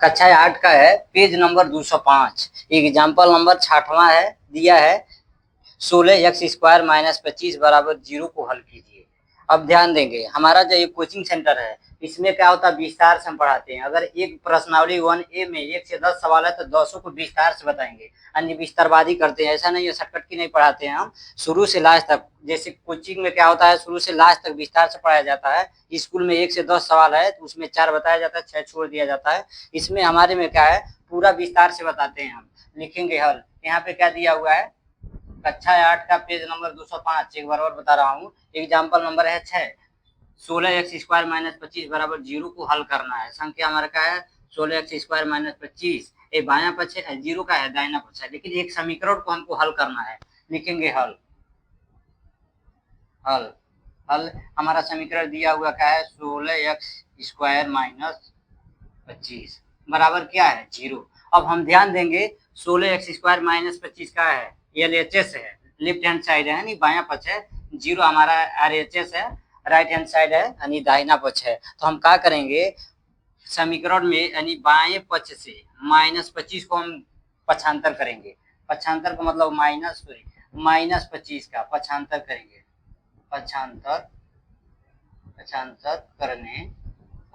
कक्षा 8 का है, पेज नंबर 205। एग्जाम्पल नंबर 6वां है, दिया है 16x² - 25 बराबर 0 को हल कीजिए। अब ध्यान देंगे, हमारा जो ये कोचिंग सेंटर है इसमें क्या होता है, विस्तार से हम पढ़ाते हैं। अगर एक प्रश्नावली 1A में 1 से 10 सवाल है तो 10 को विस्तार से बताएंगे, अन्य विस्तारवादी करते हैं। ऐसा नहीं है शॉर्टकट की नहीं पढ़ाते हैं हम, शुरू से लास्ट तक। जैसे कोचिंग में क्या होता है, शुरू से लास्ट तक विस्तार से पढ़ाया जाता है। स्कूल में 1 से 10 सवाल है तो उसमें 4 बताया जाता है, 6 छोड़ दिया जाता है। इसमें हमारे में क्या है, पूरा विस्तार से बताते हैं हम। लिखेंगे हल। यहाँ पे क्या दिया हुआ है, कक्षा 8 का पेज नंबर 205। एक बार और बता रहा हूँ, एग्जाम्पल नंबर है 6। 16x² - 25 बराबर 0 को हल करना है। संख्या हमारा क्या है, 16x² - 25। ये बायां पक्ष है, 0 का है दाहिना पक्ष है, लेकिन एक समीकरण को हमको हल करना है। लिखेंगे हल। हल हल हमारा समीकरण दिया हुआ क्या है, 16x² - 25 बराबर क्या है, 0। अब हम ध्यान देंगे, 16x² - 25 का है, LHS है, लेफ्ट हैंड साइड है यानी बायां पक्ष है। 0 हमारा RHS है, राइट हैंड साइड है यानी दाहिना पक्ष है। तो हम क्या करेंगे, समीकरण में यानी बाएं पक्ष से -25 को हम पक्षांतर करेंगे। पक्षांतर का मतलब -25 का पक्षांतर करेंगे। पक्षांतर करने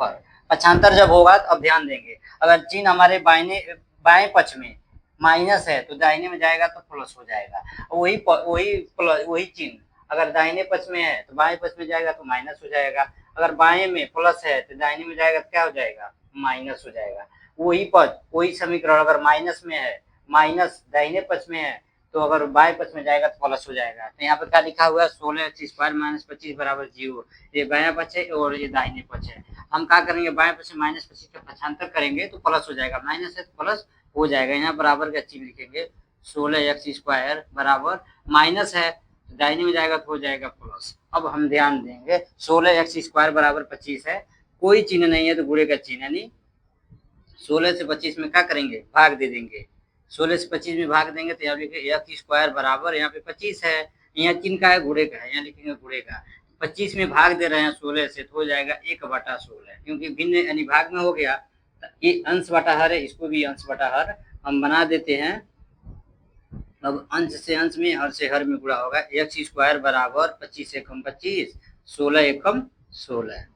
पर, पक्षांतर जब होगा तो अब ध्यान देंगे, अगर चिन्ह हमारे बाएं पक्ष में माइनस है तो दाहिने में जाएगा तो प्लस हो जाएगा। वही चिन्ह अगर दाहिने पक्ष में है तो बाएं पक्ष में जाएगा तो माइनस हो जाएगा। अगर बाएं में प्लस है तो दाहिने में जाएगा तो क्या हो जाएगा, माइनस हो जाएगा। वही पद, वही समीकरण अगर माइनस में है, माइनस दाहिने पक्ष में है तो अगर बाएं पक्ष में जाएगा तो प्लस हो जाएगा। तो यहाँ पर क्या लिखा हुआ है, 16x² - 25 बराबर 0। ये बायां पक्ष है और ये दाहिने पक्ष है। हम क्या करेंगे, बाएं पक्ष में -25 का पक्षांतर करेंगे तो प्लस हो जाएगा, माइनस है तो प्लस हो जाएगा। यहाँ बराबर का चिन्ह लिखेंगे, 16x² बराबर माइनस है तो दाहिने में जाएगा तो हो जाएगा प्लस। अब हम ध्यान देंगे, 16x² बराबर 25 है, कोई चिन्ह नहीं है तो गुणे का चिन्ह, यानी 16 से 25 में क्या करेंगे, भाग दे देंगे। 16 से 25 में भाग देंगे तो यहाँ लिखेंगे x² बराबर, यहाँ पे 25 है, यहाँ चिन्ह का है, गुणे का है, यहाँ लिखेंगे गुणे का। 25 में भाग दे रहे हैं 16 से तो हो जाएगा 1/16, क्योंकि भिन्न यानी भाग में हो गया। ये अंश बटा हर है, इसको भी अंश बटा हर हम बना देते हैं। अब अंश से अंश में, हर से हर में गुणा होगा। x² बराबर 25 एकम 25, 16 एकम 16।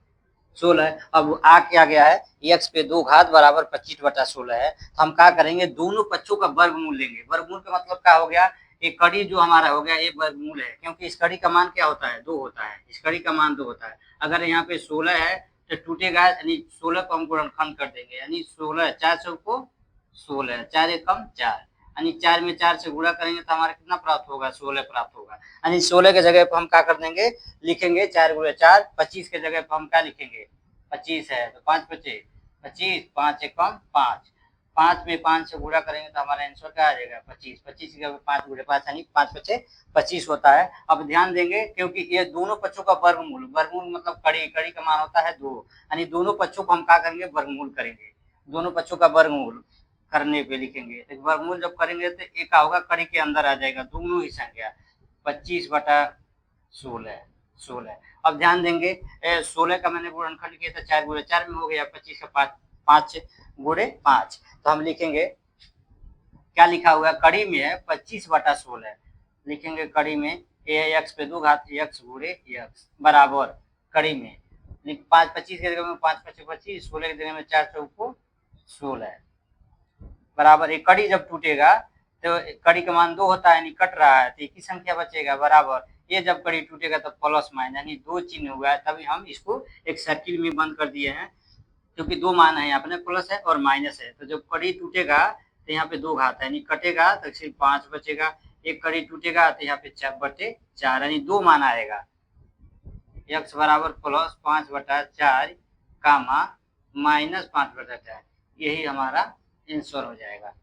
16। अब आ क्या गया है, x पे 2 घात बराबर 25/16 है। तो हम क्या करेंगे, दोनों पक्षों का वर्गमूल लेंगे। वर्गमूल का मतलब क्या हो गया, एक कड़ी जो हमारा हो गया ये वर्गमूल है, क्योंकि इस कड़ी का मान क्या होता है, 2 होता है। इस कड़ी का मान 2 होता है। अगर यहाँ पे 16 है तो टूटेगा, यानी 16 को हम गुणनखंड कर देंगे, यानी 16 4 सौ को 16, 4 एकम 4, यानी 4 में 4 से गुणा करेंगे तो हमारा कितना प्राप्त होगा, 16 प्राप्त होगा। यानी 16 के जगह पर हम क्या कर देंगे, लिखेंगे 4 × 4। 25 के जगह पर हम क्या लिखेंगे, 25 है तो 5 बचे 25, 5 एकम 5, 5 में 5 से गुणा करेंगे तो हमारा आंसर क्या आ जाएगा, 25। 25 के 5 × 5 यानी 5 बचे 25 होता है। अब ध्यान देंगे, क्योंकि ये दोनों पक्षों का वर्गमूल, वर्गमूल मतलब कड़ी, कड़ी का मान होता है 2, यानी दोनों पक्षों को हम क्या करेंगे, वर्गमूल करेंगे। दोनों पक्षों का वर्गमूल करने पे लिखेंगे, तो वर्गमूल जब करेंगे तो एक का होगा, कड़ी के अंदर आ जाएगा दोनों ही संख्या, 25/16। अब ध्यान देंगे, 16 का मैंने गुणनखंड किया था, 4 × 4 में हो गया, 25 का 5 × 5। तो हम लिखेंगे, क्या लिखा हुआ है, कड़ी में है 25/16, लिखेंगे कड़ी में x पे 2 घात x × x बराबर कड़ी में 5, 25 के जगह में 5 × 5 = 25, 16 के जगह में 4 × 4 को 16 बराबर। एक कड़ी जब टूटेगा तो कड़ी का मान 2 होता है, यानी कट रहा है तो एक ही संख्या बचेगा बराबर। ये जब कड़ी टूटेगा तो प्लस माइनस, यानी 2 चिन्ह हुआ है, तभी हम इसको एक सर्किल में बंद कर दिए हैं, क्योंकि 2 मान है यहाँ पे, प्लस है और माइनस है। तो जब कड़ी टूटेगा तो यहाँ पे 2 घात है, यानी कटेगा तो सिर्फ 5 बचेगा। एक कड़ी टूटेगा तो यहाँ पे 4/4, यानी 2 मान आएगा, x बराबर प्लस 5/4 कामा -5/4, यही हमारा आंसर हो जाएगा।